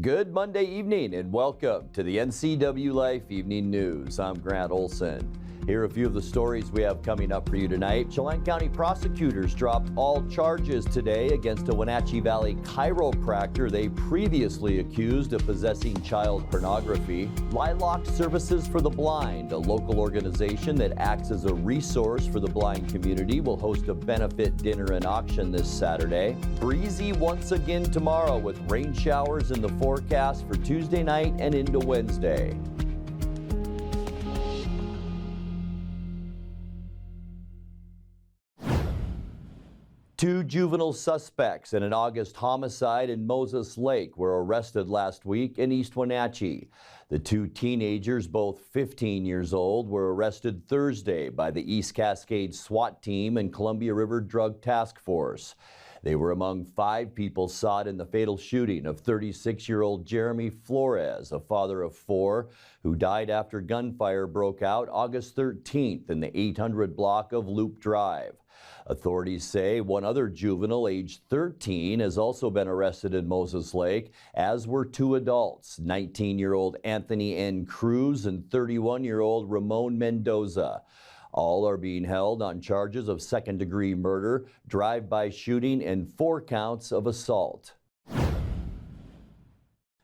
Good Monday evening and welcome to the NCWLIFE Evening News. I'm Grant Olson. Here are a few of the stories we have coming up for you tonight. Chelan County prosecutors dropped all charges today against a Wenatchee Valley chiropractor they previously accused of possessing child pornography. Lilac Services for the Blind, a local organization that acts as a resource for the blind community, will host a benefit dinner and auction this Saturday. Breezy once again tomorrow with rain showers in the forecast for Tuesday night and into Wednesday. Two juvenile suspects in an August homicide in Moses Lake were arrested last week in East Wenatchee. The two teenagers, both 15 years old, were arrested Thursday by the East Cascade SWAT team and Columbia River Drug Task Force. They were among 5 people sought in the fatal shooting of 36-year-old Jeremy Flores, a father of 4, who died after gunfire broke out August 13th in the 800 block of Loop Drive. Authorities say one other juvenile, aged 13, has also been arrested in Moses Lake, as were 2 adults, 19-year-old Anthony N. Cruz and 31-year-old Ramon Mendoza. All are being held on charges of second-degree murder, drive-by shooting, and 4 counts of assault.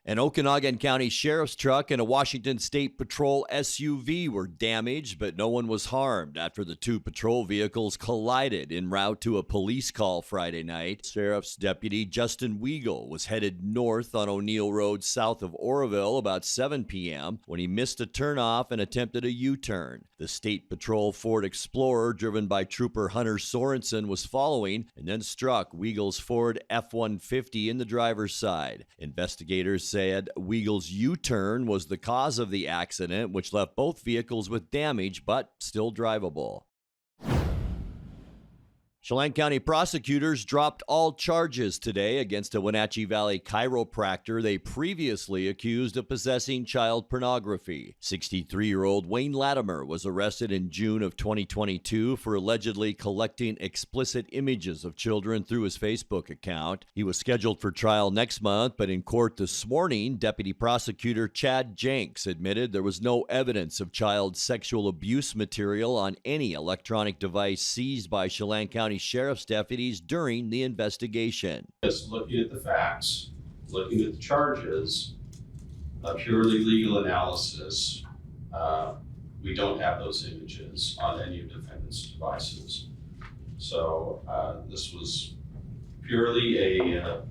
An Okanagan County Sheriff's truck and a Washington State Patrol SUV were damaged, but no one was harmed after the 2 patrol vehicles collided en route to a police call Friday night. Sheriff's Deputy Justin Weigel was headed north on O'Neill Road south of Oroville about 7 p.m. when he missed a turnoff and attempted a U-turn. The State Patrol Ford Explorer, driven by Trooper Hunter Sorensen, was following and then struck Weigel's Ford F-150 in the driver's side. Investigators said Weigel's U-turn was the cause of the accident, which left both vehicles with damage but still drivable. Chelan County prosecutors dropped all charges today against a Wenatchee Valley chiropractor they previously accused of possessing child pornography. 63-year-old Wayne Latimer was arrested in June of 2022 for allegedly collecting explicit images of children through his Facebook account. He was scheduled for trial next month, but in court this morning, Deputy Prosecutor Chad Jenks admitted there was no evidence of child sexual abuse material on any electronic device seized by Chelan County Sheriff's deputies during the investigation. Just looking at the facts, looking at the charges, a purely legal analysis, we don't have those images on any of the defendant's devices. So this was purely a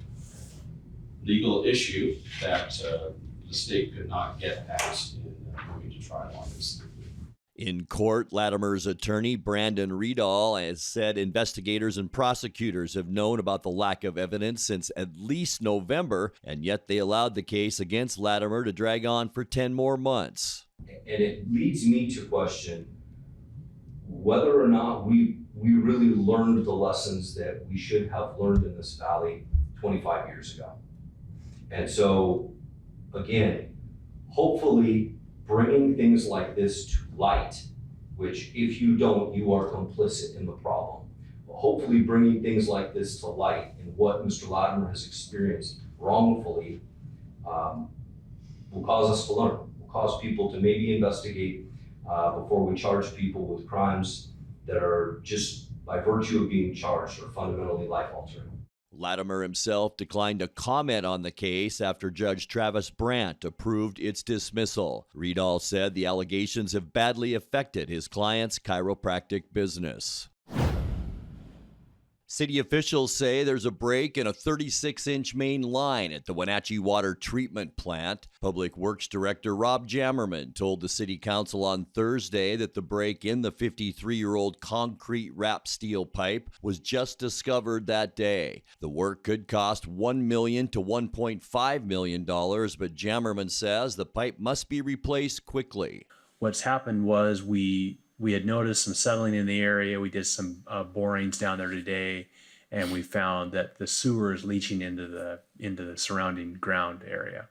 legal issue that the state could not get past in moving to trial on this. In court, Latimer's attorney, Brandon Riedall, has said investigators and prosecutors have known about the lack of evidence since at least November, and yet they allowed the case against Latimer to drag on for 10 more months. And it leads me to question whether or not we really learned the lessons that we should have learned in this valley 25 years ago. And so, again, hopefully bringing things like this to light, which if you don't, you are complicit in the problem. But hopefully bringing things like this to light and what Mr. Latimer has experienced wrongfully will cause us to learn, will cause people to maybe investigate before we charge people with crimes that are just by virtue of being charged or fundamentally life-altering. Latimer himself declined to comment on the case after Judge Travis Brandt approved its dismissal. Riedall said the allegations have badly affected his client's chiropractic business. City officials say there's a break in a 36-inch main line at the Wenatchee Water Treatment Plant. Public Works Director Rob Jammerman told the City Council on Thursday that the break in the 53-year-old concrete wrapped steel pipe was just discovered that day. The work could cost $1 million to $1.5 million, but Jammerman says the pipe must be replaced quickly. What's happened was we had noticed some settling in the area. We did some borings down there today, and we found that the sewer is leaching into the surrounding ground area.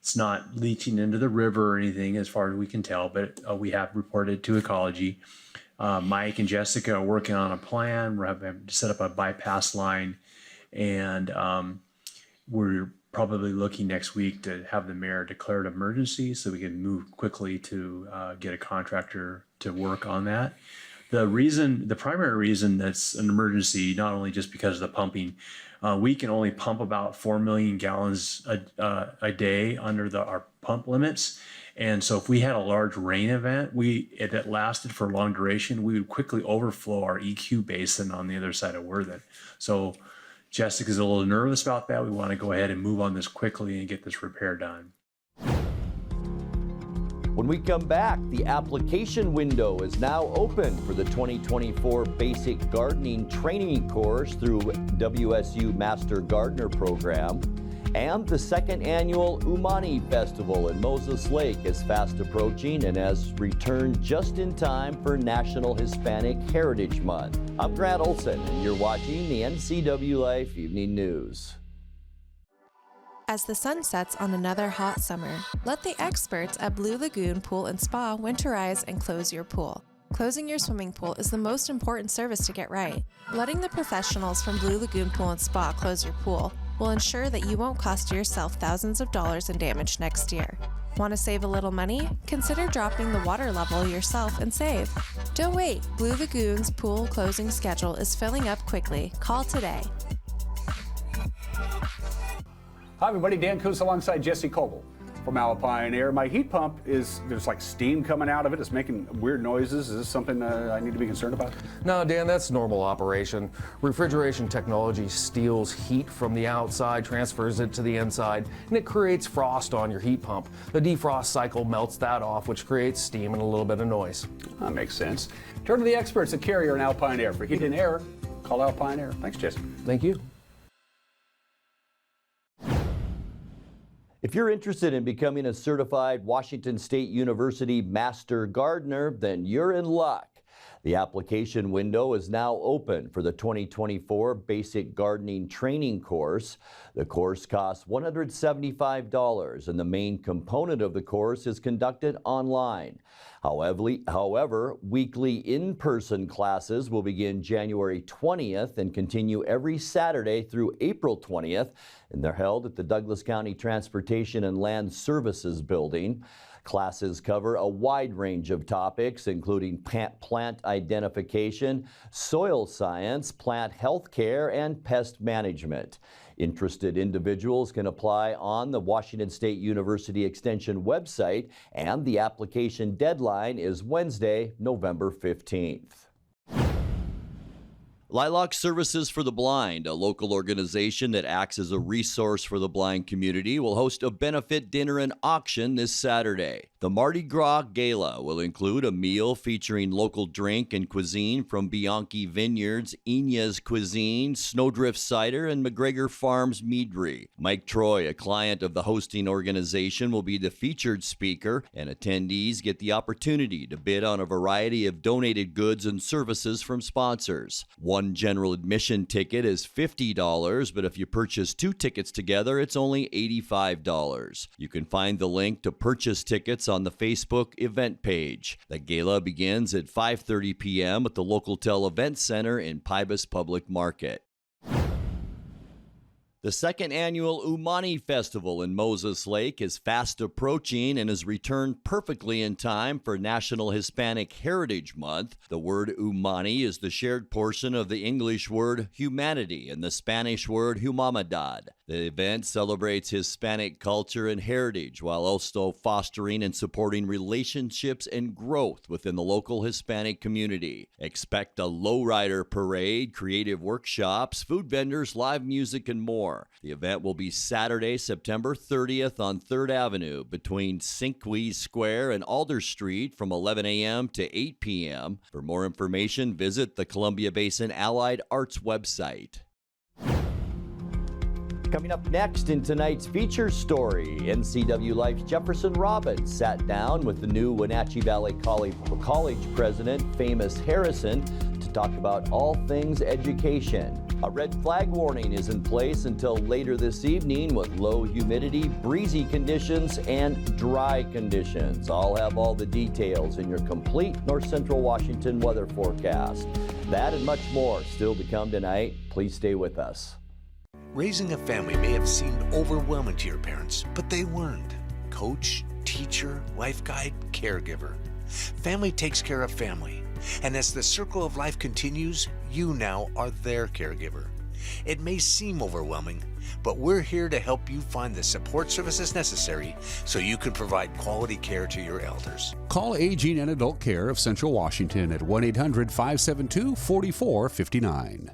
It's not leaching into the river or anything as far as we can tell, but we have reported to Ecology. Mike and Jessica are working on a plan. We're having to set up a bypass line, and we're probably looking next week to have the mayor declare an emergency so we can move quickly to get a contractor to work on that. The primary reason that's an emergency, not only just because of the pumping, we can only pump about 4 million gallons a day under our pump limits. And so if we had a large rain event that lasted for a long duration, we would quickly overflow our EQ basin on the other side of Worthen. So Jessica's a little nervous about that. We want to go ahead and move on this quickly and get this repair done. When we come back, the application window is now open for the 2024 Basic Gardening Training Course through WSU Master Gardener Program. And the second annual Umani Festival in Moses Lake is fast approaching and has returned just in time for National Hispanic Heritage Month. I'm Grant Olson, and you're watching the NCWLIFE Evening News. As the sun sets on another hot summer, let the experts at Blue Lagoon Pool and Spa winterize and close your pool. Closing your swimming pool is the most important service to get right. Letting the professionals from Blue Lagoon Pool and Spa close your pool will ensure that you won't cost yourself thousands of dollars in damage next year. Want to save a little money? Consider dropping the water level yourself and save. Don't wait. Blue Lagoon's pool closing schedule is filling up quickly. Call today. Hi everybody, Dan Coos alongside Jesse Coble from Alpine Air. My heat pump there's like steam coming out of it. It's making weird noises. Is this something I need to be concerned about? No, Dan, that's normal operation. Refrigeration technology steals heat from the outside, transfers it to the inside, and it creates frost on your heat pump. The defrost cycle melts that off, which creates steam and a little bit of noise. That makes sense. Turn to the experts at Carrier and Alpine Air. For heat and air, call Alpine Air. Thanks, Jesse. Thank you. If you're interested in becoming a certified Washington State University Master Gardener, then you're in luck. The application window is now open for the 2024 Basic Gardening Training Course. The course costs $175, and the main component of the course is conducted online. However, weekly in-person classes will begin January 20th and continue every Saturday through April 20th, and they're held at the Douglas County Transportation and Land Services Building. Classes cover a wide range of topics, including plant identification, soil science, plant health care, and pest management. Interested individuals can apply on the Washington State University Extension website, and the application deadline is Wednesday, November 15th. Lilac Services for the Blind, a local organization that acts as a resource for the blind community, will host a benefit dinner and auction this Saturday. The Mardi Gras Gala will include a meal featuring local drink and cuisine from Bianchi Vineyards, Inez Cuisine, Snowdrift Cider, and McGregor Farms Meadery. Mike Troy, a client of the hosting organization, will be the featured speaker, and attendees get the opportunity to bid on a variety of donated goods and services from sponsors. One general admission ticket is $50, but if you purchase 2 tickets together, it's only $85. You can find the link to purchase tickets on the Facebook event page. The gala begins at 5:30 p.m. at the Local Tel Event Center in Pybus Public Market. The second annual Umani Festival in Moses Lake is fast approaching and has returned perfectly in time for National Hispanic Heritage Month. The word Umani is the shared portion of the English word humanity and the Spanish word humanidad. The event celebrates Hispanic culture and heritage while also fostering and supporting relationships and growth within the local Hispanic community. Expect a lowrider parade, creative workshops, food vendors, live music, and more. The event will be Saturday, September 30th on 3rd Avenue between Cinque Square and Alder Street from 11 a.m. to 8 p.m. For more information, visit the Columbia Basin Allied Arts website. Coming up next in tonight's feature story, NCWLIFE's Jefferson Robbins sat down with the new Wenatchee Valley College president, Famous Harrison, to talk about all things education. A red flag warning is in place until later this evening with low humidity, breezy conditions, and dry conditions. I'll have all the details in your complete North Central Washington weather forecast. That and much more still to come tonight. Please stay with us. Raising a family may have seemed overwhelming to your parents, but they weren't. Coach, teacher, life guide, caregiver. Family takes care of family. And as the circle of life continues, you now are their caregiver. It may seem overwhelming, but we're here to help you find the support services necessary so you can provide quality care to your elders. Call Aging and Adult Care of Central Washington at 1-800-572-4459.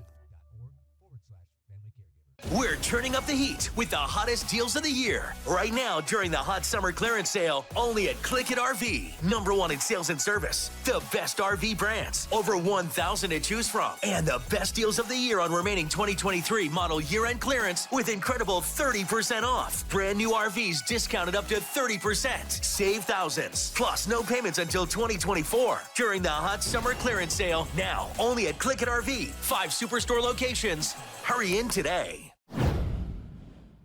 We're turning up the heat with the hottest deals of the year. Right now, during the hot summer clearance sale, only at Click It RV. #1 in sales and service. The best RV brands. Over 1,000 to choose from. And the best deals of the year on remaining 2023 model year-end clearance with incredible 30% off. Brand new RVs discounted up to 30%. Save thousands. Plus, no payments until 2024. During the hot summer clearance sale. Now, only at Click It RV. 5 superstore locations. Hurry in today.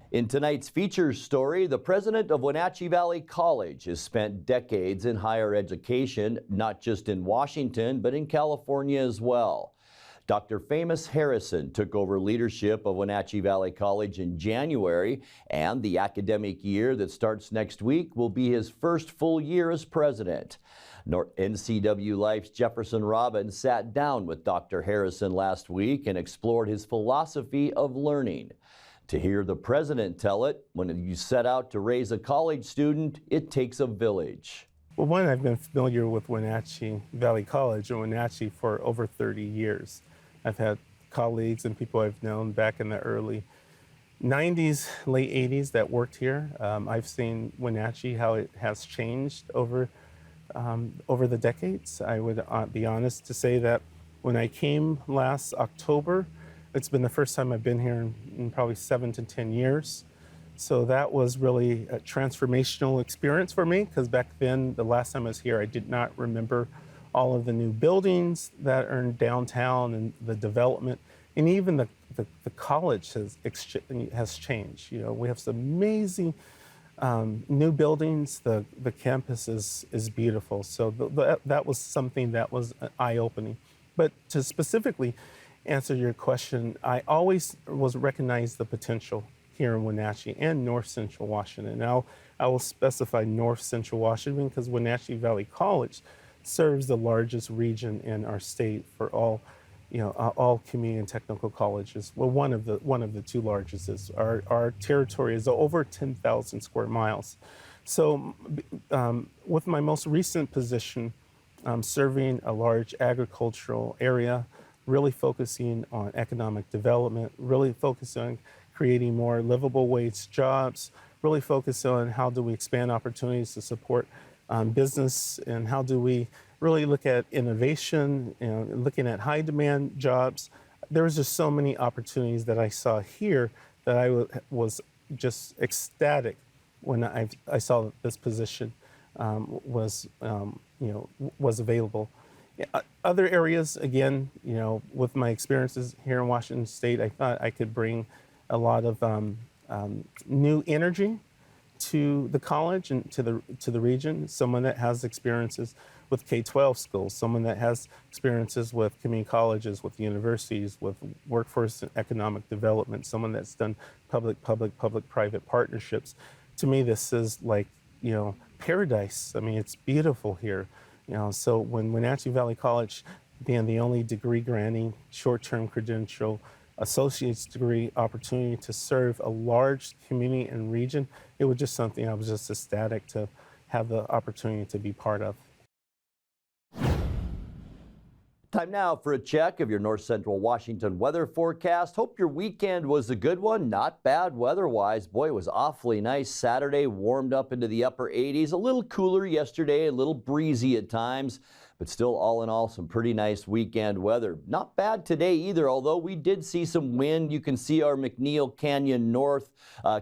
In tonight's features story, the president of Wenatchee Valley College has spent decades in higher education, not just in Washington, but in California as well. Dr. Famous Harrison took over leadership of Wenatchee Valley College in January, and the academic year that starts next week will be his first full year as president. NCWLIFE's Jefferson Robbins sat down with Dr. Harrison last week and explored his philosophy of learning. To hear the president tell it, when you set out to raise a college student, it takes a village. Well, one, I've been familiar with Wenatchee Valley College and Wenatchee for over 30 years. I've had colleagues and people I've known back in the early 90s, late 80s that worked here. I've seen Wenatchee, how it has changed over the decades. I would be honest to say that when I came last October, it's been the first time I've been here in probably 7 to 10 years. So that was really a transformational experience for me, because back then, the last time I was here, I did not remember all of the new buildings that are in downtown and the development, and even the college has changed. You know, we have some amazing new buildings. The campus is beautiful. So that was something that was eye-opening. But to specifically answer your question, I always recognized the potential here in Wenatchee and North Central Washington. Now, I will specify North Central Washington because Wenatchee Valley College serves the largest region in our state for all community and technical colleges. Well, one of the two largest is our territory is over 10,000 square miles. So, with my most recent position, serving a large agricultural area, really focusing on economic development, really focusing on creating more livable wage jobs, really focus on how do we expand opportunities to support business, and how do we really look at innovation and looking at high demand jobs. There was just so many opportunities that I saw here that I was just ecstatic when I saw that this position was available. Other areas, again, with my experiences here in Washington State, I thought I could bring a lot of new energy to the college and to the region. Someone that has experiences with K-12 schools, someone that has experiences with community colleges, with universities, with workforce and economic development, someone that's done public-private partnerships. To me, this is like, paradise. I mean, it's beautiful here. So when Wenatchee Valley College, being the only degree-granting, short-term credential, associate's degree opportunity to serve a large community and region, it was just something I was just ecstatic to have the opportunity to be part of. Time now for a check of your North Central Washington weather forecast. Hope your weekend was a good one. Not bad weather-wise. Boy, it was awfully nice. Saturday warmed up into the upper 80s. A little cooler yesterday, a little breezy at times, but still all in all some pretty nice weekend weather. Not bad today either, although we did see some wind. You can see our McNeil Canyon North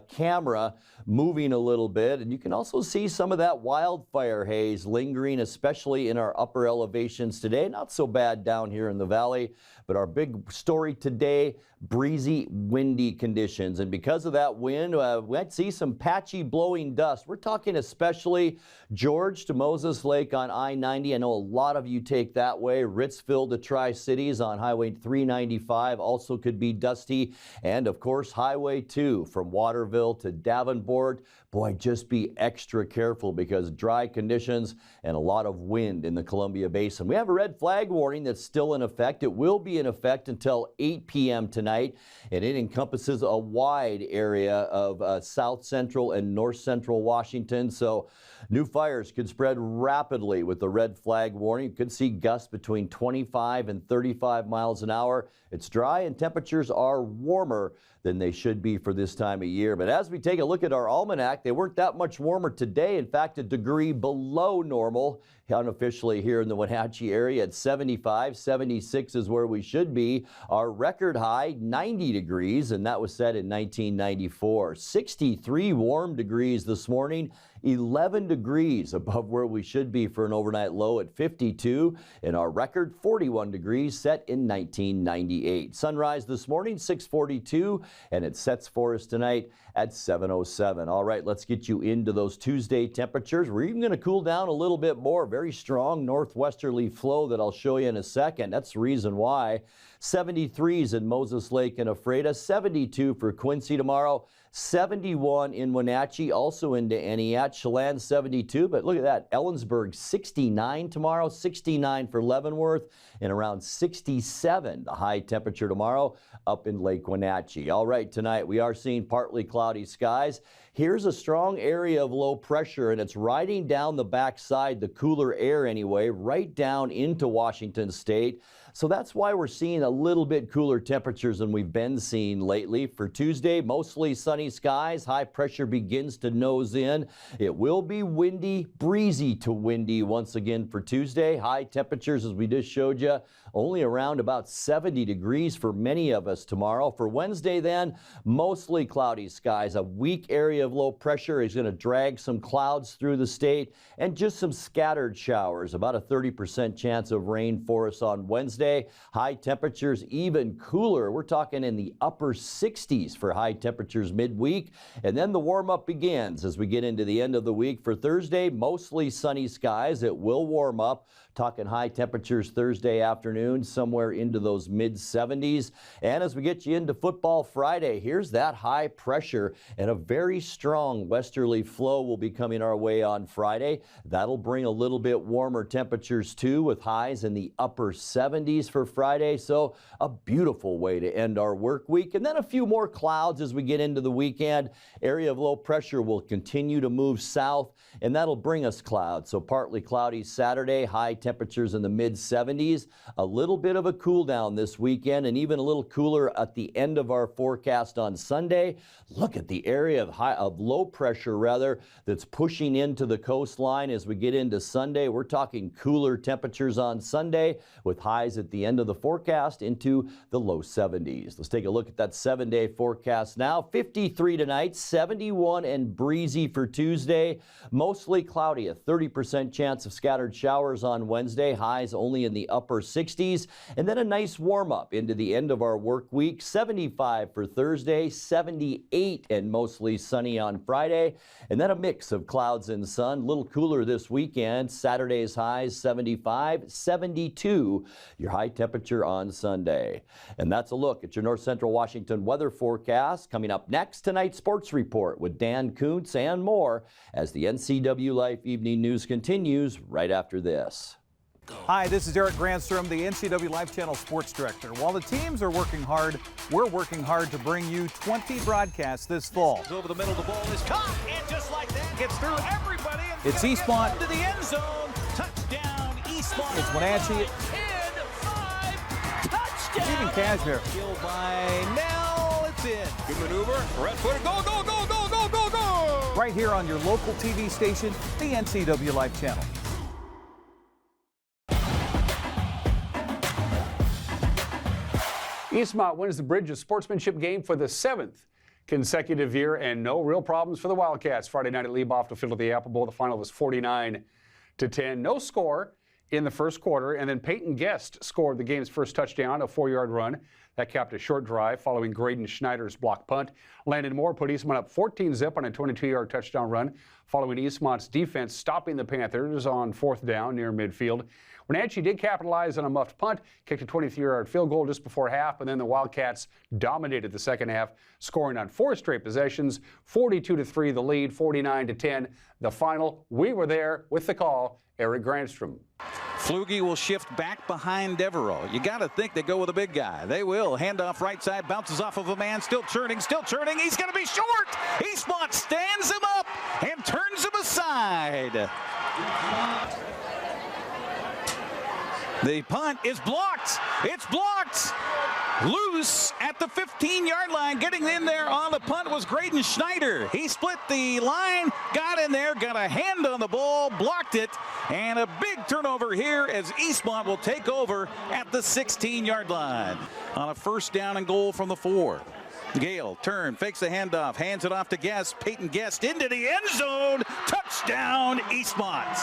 camera moving a little bit, and you can also see some of that wildfire haze lingering, especially in our upper elevations today. Not so bad down here in the valley, but our big story today, breezy, windy conditions. And because of that wind, we might see some patchy blowing dust. We're talking especially George to Moses Lake on I-90. I know a lot lot of you take that way. Ritzville to Tri-Cities on Highway 395 also could be dusty. And of course, Highway 2 from Waterville to Davenport. Boy, just be extra careful because dry conditions and a lot of wind in the Columbia Basin. We have a red flag warning that's still in effect. It will be in effect until 8 p.m. tonight, and it encompasses a wide area of south central and north central Washington. So new fires could spread rapidly with the red flag warning. You could see gusts between 25 and 35 miles an hour. It's dry and temperatures are warmer than they should be for this time of year. But as we take a look at our almanac, they weren't that much warmer today. In fact, a degree below normal unofficially here in the Wenatchee area at 75. 76 is where we should be. Our record high, 90 degrees, and that was set in 1994. 63 warm degrees this morning. 11 degrees above where we should be for an overnight low at 52, and our record 41 degrees set in 1998. Sunrise this morning 6:42, and it sets for us tonight at 7:07. All right, let's get you into those Tuesday temperatures. We're even going to cool down a little bit more. Very strong northwesterly flow that I'll show you in a second. That's the reason why. 73s in Moses Lake and Ephrata, 72 for Quincy tomorrow, 71 in Wenatchee, also into Eniat, Chelan 72, but look at that, Ellensburg 69 tomorrow, 69 for Leavenworth, and around 67 the high temperature tomorrow up in Lake Wenatchee. All right, tonight we are seeing partly cloudy skies. Here's a strong area of low pressure, and it's riding down the backside, the cooler air anyway, right down into Washington State. So that's why we're seeing a little bit cooler temperatures than we've been seeing lately. For Tuesday, mostly sunny skies. High pressure begins to nose in. It will be windy, breezy to windy once again for Tuesday. High temperatures, as we just showed you, only around about 70 degrees for many of us tomorrow. For Wednesday then, mostly cloudy skies. A weak area of low pressure is going to drag some clouds through the state and just some scattered showers. About a 30% chance of rain for us on Wednesday. High temperatures even cooler. We're talking in the upper 60s for high temperatures midweek. And then the warm up begins as we get into the end of the week. For Thursday, mostly sunny skies. It will warm up. Talking high temperatures Thursday afternoon, somewhere into those mid-70s. And as we get you into football Friday, here's that high pressure, and a very strong westerly flow will be coming our way on Friday. That'll bring a little bit warmer temperatures too, with highs in the upper 70s for Friday. So a beautiful way to end our work week. And then a few more clouds as we get into the weekend. Area of low pressure will continue to move south, and that'll bring us clouds. So partly cloudy Saturday, high temperatures in the mid-70s. A little bit of a cool down this weekend, and even a little cooler at the end of our forecast on Sunday. Look at the area of low pressure that's pushing into the coastline as we get into Sunday. We're talking cooler temperatures on Sunday with highs at the end of the forecast into the low 70s. Let's take a look at that 7-day forecast now. 53 tonight, 71 and breezy for Tuesday. Mostly cloudy, a 30% chance of scattered showers on Wednesday, highs only in the upper 60s, and then a nice warm up into the end of our work week. 75 for Thursday, 78 and mostly sunny on Friday, and then a mix of clouds and sun. A little cooler this weekend. Saturday's highs 75, 72 your high temperature on Sunday. And that's a look at your North Central Washington weather forecast. Coming up next, tonight's sports report with Dan Kuntz and more as the NCWLIFE Evening News continues right after this. Hi, this is Eric Granstrom, the NCWLIFE Channel Sports Director. While the teams are working hard, we're working hard to bring you 20 broadcasts this fall. Over the middle, the ball is caught, and just like that, gets through everybody. It's Eastmont. To the end zone. Touchdown, Eastmont. It's Wenatchee. 10-5. Touchdown. Even Cashmere. Killed by Nell. It's in. Good maneuver. Red footer. Go, go, go, go, go, go, go. Right here on your local TV station, the NCWLIFE Channel. Eastmont wins the Bridge of Sportsmanship game for the 7th consecutive year, and no real problems for the Wildcats. Friday night at Lieboff to field of the Apple Bowl. The final was 49-10. No score in the first quarter, and then Peyton Guest scored the game's first touchdown, a 4-yard run. That capped a short drive following Graydon Schneider's block punt. Landon Moore put Eastmont up 14-zip on a 22-yard touchdown run, following Eastmont's defense stopping the Panthers on 4th down near midfield. Wenatchee did capitalize on a muffed punt, kicked a 23-yard field goal just before half, and then the Wildcats dominated the second half, scoring on 4 straight possessions, 42-3 the lead, 49-10 the final. We were there with the call, Eric Grandstrom. Flugie will shift back behind Devereaux. You got to think they go with a big guy. They will. Handoff right side, bounces off of a man, still churning. He's going to be short. Eastmont stands him up and turns him aside. The punt is blocked. It's blocked. Loose at the 15-yard line. Getting in there on the punt was Graydon Schneider. He split the line, got in there, got a hand on the ball, blocked it, and a big turnover here as Eastmont will take over at the 16-yard line. On a 1st down and goal from the 4. Gale, turn, fakes the handoff, hands it off to Guest. Peyton Guest into the end zone. Touchdown, Eastmont.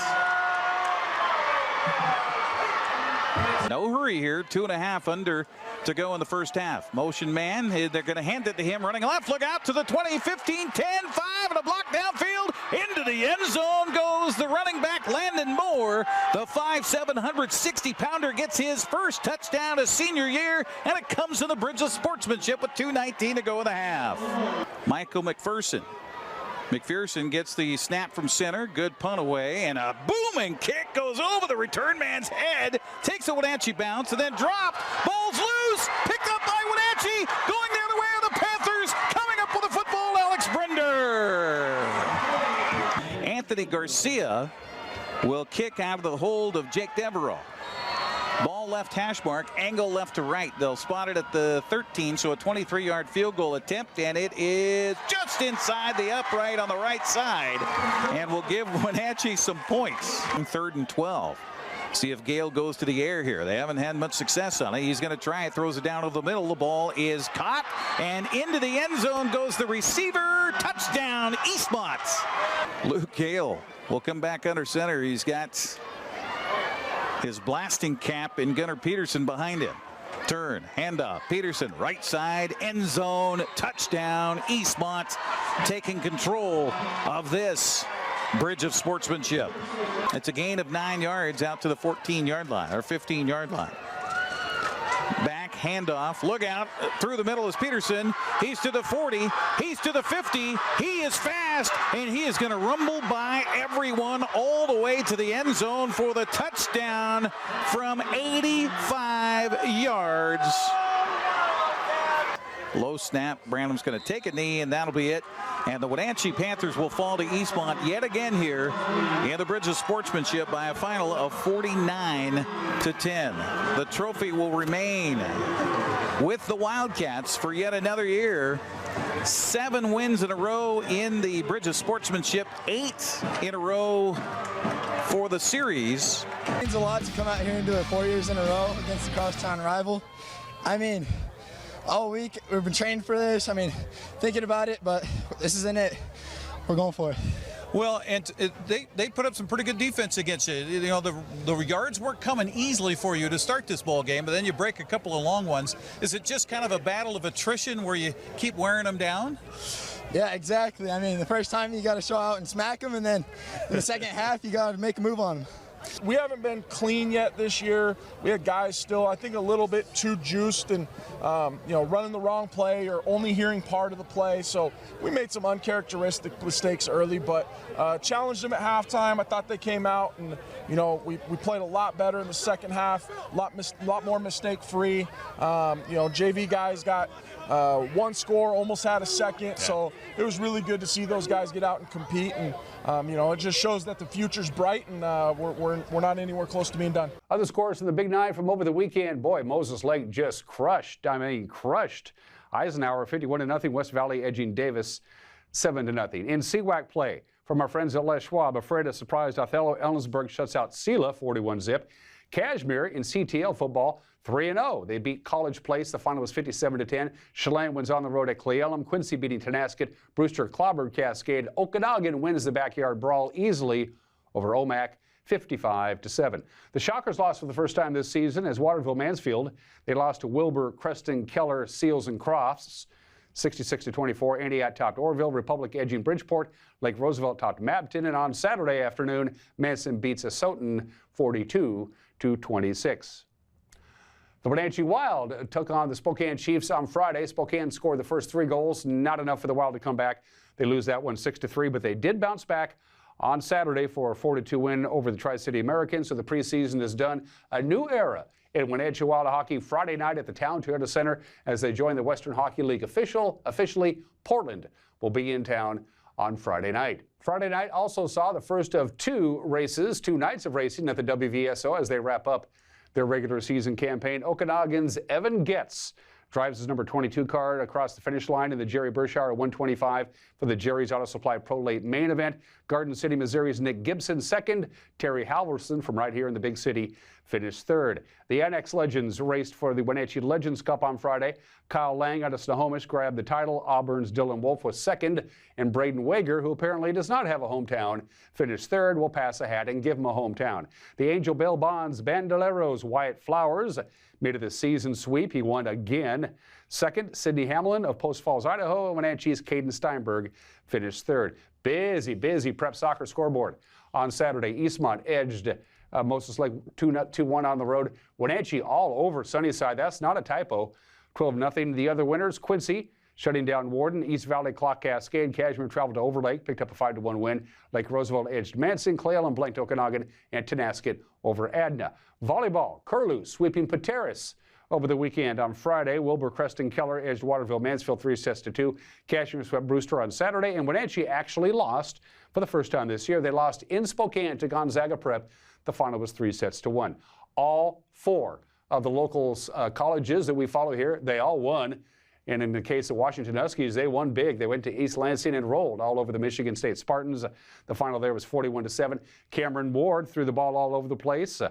No hurry here, 2.5 under to go in the first half. Motion man, they're going to hand it to him, running left, look out to the 20, 15, 10, 5, and a block downfield. Into the end zone goes the running back, Landon Moore. The 5'7", 160-pounder gets his first touchdown his senior year, and it comes to the bridge of sportsmanship with 2:19 to go in the half. Michael McPherson gets the snap from center. Good punt away, and a booming kick goes over the return man's head. Takes a Wenatchee bounce and then dropped. Ball's loose. Picked up by Wenatchee. Going the other way are the Panthers. Coming up with the football, Alex Brender. Anthony Garcia will kick out of the hold of Jake Devereaux. Ball left hash mark, angle left to right. They'll spot it at the 13, so a 23-yard field goal attempt, and it is just inside the upright on the right side, and will give Wenatchee some points. 3rd and 12. See if Gale goes to the air here. They haven't had much success on it. He's going to try it, throws it down over the middle. The ball is caught, and into the end zone goes the receiver. Touchdown, Eastmont. Luke Gale will come back under center. He's got his blasting cap and Gunnar Peterson behind him. Turn, handoff, Peterson, right side, end zone, touchdown, Eastmont taking control of this bridge of sportsmanship. It's a gain of 9 yards out to the 14-yard line, or 15-yard line. Back, handoff, look out, through the middle is Peterson. He's to the 40, he's to the 50, he is fast, and he is going to rumble by everyone all the way to the end zone for the touchdown from 85 yards. Low snap, Branham's going to take a knee, and that'll be it. And the Wenatchee Panthers will fall to Eastmont yet again here in the bridge of sportsmanship by a final of 49-10. The trophy will remain with the Wildcats for yet another year. 7 wins in a row in the bridge of sportsmanship, 8 in a row for the series. It means a lot to come out here and do it 4 years in a row against the crosstown rival. I mean, all week we've been training for this. I mean, thinking about it, but this isn't it. We're going for it. Well, and they put up some pretty good defense against you. You know, the yards weren't coming easily for you to start this ball game, but then you break a couple of long ones. Is it just kind of a battle of attrition where you keep wearing them down? Yeah, exactly. I mean, the first time you got to show out and smack them, and then in the second half you got to make a move on them. We haven't been clean yet this year. We had guys still, I think, a little bit too juiced and, running the wrong play or only hearing part of the play. So we made some uncharacteristic mistakes early, but challenged them at halftime. I thought they came out and, we played a lot better in the second half, a lot more mistake-free. JV guys got one score, almost had a second. So it was really good to see those guys get out and compete. And, it just shows that the future's bright, and we're not anywhere close to being done. Other scores from the Big Nine from over the weekend. Boy, Moses Lake just crushed Eisenhower 51-0. West Valley edging Davis 7-0. In CWAC play from our friends at Les Schwab, Ephrata surprised Othello. Ellensburg shuts out Sela 41-0. Cashmere in CTL football 3-0. They beat College Place. The final was 57-10. Chelan wins on the road at Cle Elum. Quincy beating Tenasket. Brewster clobbered Cascade. Okanagan wins the backyard brawl easily over Omak 55-7. The Shockers lost for the first time this season as Waterville-Mansfield. They lost to Wilbur, Creston, Keller, Seals, and Crofts. 66-24, Antioch topped Orville, Republic edging Bridgeport, Lake Roosevelt topped Mabton, and on Saturday afternoon, Manson beats Asotin 42-26. The Wenatchee Wild took on the Spokane Chiefs on Friday. Spokane scored the first 3 goals, not enough for the Wild to come back. They lose that one 6-3, but they did bounce back on Saturday for a 4-2 win over the Tri-City Americans. So the preseason is done. A new era in Wenatchee Wild hockey Friday night at the Town Toyota Center as they join the Western Hockey League officially. Portland will be in town on Friday night. Friday night also saw the first of 2 nights of racing at the WVSO as they wrap up their regular season campaign. Okanagan's Evan Getz drives his number 22 car across the finish line in the Jerry Burshauer 125 for the Jerry's Auto Supply Pro Late main event. Garden City, Missouri's Nick Gibson second. Terry Halverson from right here in the big city finished third. The Annex Legends raced for the Wenatchee Legends Cup on Friday. Kyle Lang out of Snohomish grabbed the title. Auburn's Dylan Wolf was second. And Braden Wager, who apparently does not have a hometown, finished third. We'll pass a hat and give him a hometown. The Angel Bail Bonds Bandoleros Wyatt Flowers made it the season sweep. He won again. Second, Sidney Hamlin of Post Falls, Idaho, and Wenatchee's Caden Steinberg finished third. Busy prep soccer scoreboard on Saturday. Eastmont edged Moses Lake 2-1 on the road. Wenatchee all over Sunnyside. That's not a typo. 12-0. The other winners, Quincy shutting down Warden. East Valley Clock Cascade. Cashmere traveled to Overlake, picked up a 5-1 win. Lake Roosevelt edged Manson, Clallam blanked Okanagan, and Tenasket over Adna. Volleyball, Curlew sweeping Pateris over the weekend. On Friday, Wilbur, Creston, Keller edged Waterville-Mansfield 3-2. Cashmere swept Brewster on Saturday, and Wenatchee actually lost for the first time this year. They lost in Spokane to Gonzaga Prep. The final was 3-1. All 4 of the local colleges that we follow here, they all won. And in the case of Washington Huskies, they won big. They went to East Lansing and rolled all over the Michigan State Spartans. The final there was 41-7. Cameron Ward threw the ball all over the place,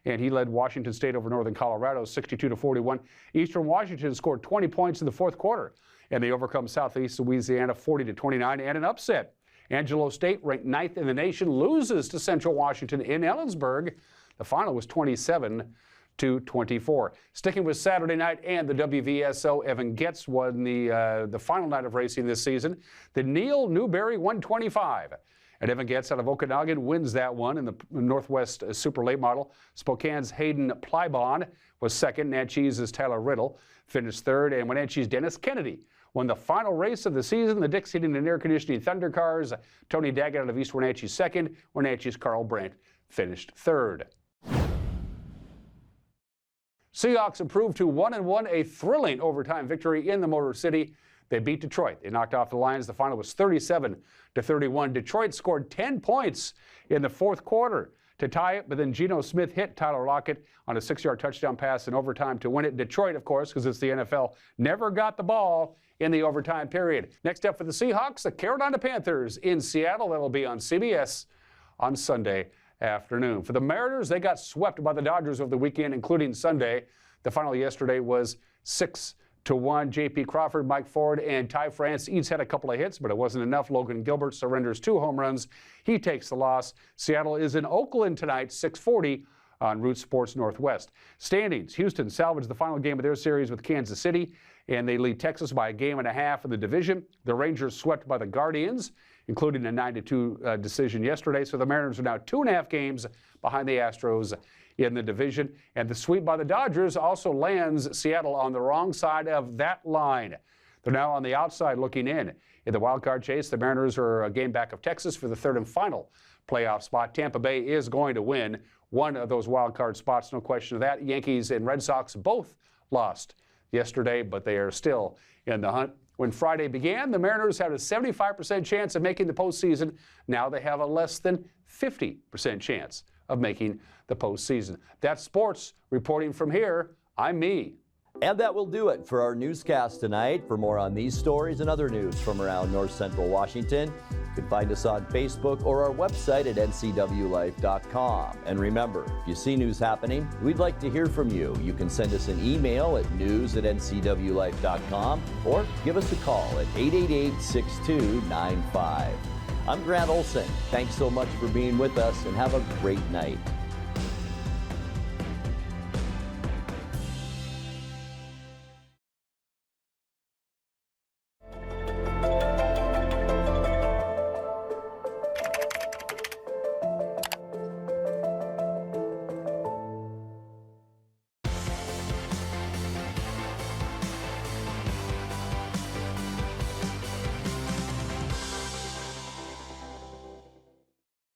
and he led Washington State over Northern Colorado 62-41. Eastern Washington scored 20 points in the fourth quarter, and they overcome Southeast Louisiana 40-29, and an upset. Angelo State, ranked 9th in the nation, loses to Central Washington in Ellensburg. The final was 27-24. Sticking with Saturday night and the WVSO, Evan Getz won the final night of racing this season, the Neil Newberry 125. And Evan Getz out of Okanagan wins that one in the Northwest Super Late Model. Spokane's Hayden Plybon was second. Natchez' Tyler Riddle finished third. And Wenatchee's Dennis Kennedy won the final race of the season. The Dix Heating and Air Conditioning Thunder Cars. Tony Daggett out of East Wenatchee second. Wenatchee's Carl Brandt finished third. Seahawks improved to 1-1, a thrilling overtime victory in the Motor City. They beat Detroit. They knocked off the Lions. The final was 37-31. Detroit scored 10 points in the fourth quarter to tie it, but then Geno Smith hit Tyler Lockett on a 6-yard touchdown pass in overtime to win it. Detroit, of course, because it's the NFL, never got the ball in the overtime period. Next up for the Seahawks, the Carolina Panthers in Seattle. That'll be on CBS on Sunday afternoon. For the Mariners, they got swept by the Dodgers over the weekend, including Sunday. The final yesterday was 6-1. J.P. Crawford, Mike Ford, and Ty France each had a couple of hits, but it wasn't enough. Logan Gilbert surrenders 2 home runs. He takes the loss. Seattle is in Oakland tonight, 6:40 on Root Sports Northwest. Standings, Houston salvaged the final game of their series with Kansas City, and they lead Texas by a game and a half in the division. The Rangers swept by the Guardians, including a 9-2 decision yesterday. So the Mariners are now 2.5 games behind the Astros in the division. And the sweep by the Dodgers also lands Seattle on the wrong side of that line. They're now on the outside looking in. In the wild card chase, the Mariners are a game back of Texas for the third and final playoff spot. Tampa Bay is going to win one of those wild card spots, no question of that. Yankees and Red Sox both lost yesterday, but they are still in the hunt. When Friday began, the Mariners had a 75% chance of making the postseason. Now they have a less than 50% chance of making the postseason. That's sports. Reporting from here, I'm Me. And that will do it for our newscast tonight. For more on these stories and other news from around North Central Washington, you can find us on Facebook or our website at ncwlife.com. And remember, if you see news happening, we'd like to hear from you. You can send us an email at news@ncwlife.com or give us a call at 888-6295. I'm Grant Olson. Thanks so much for being with us and have a great night.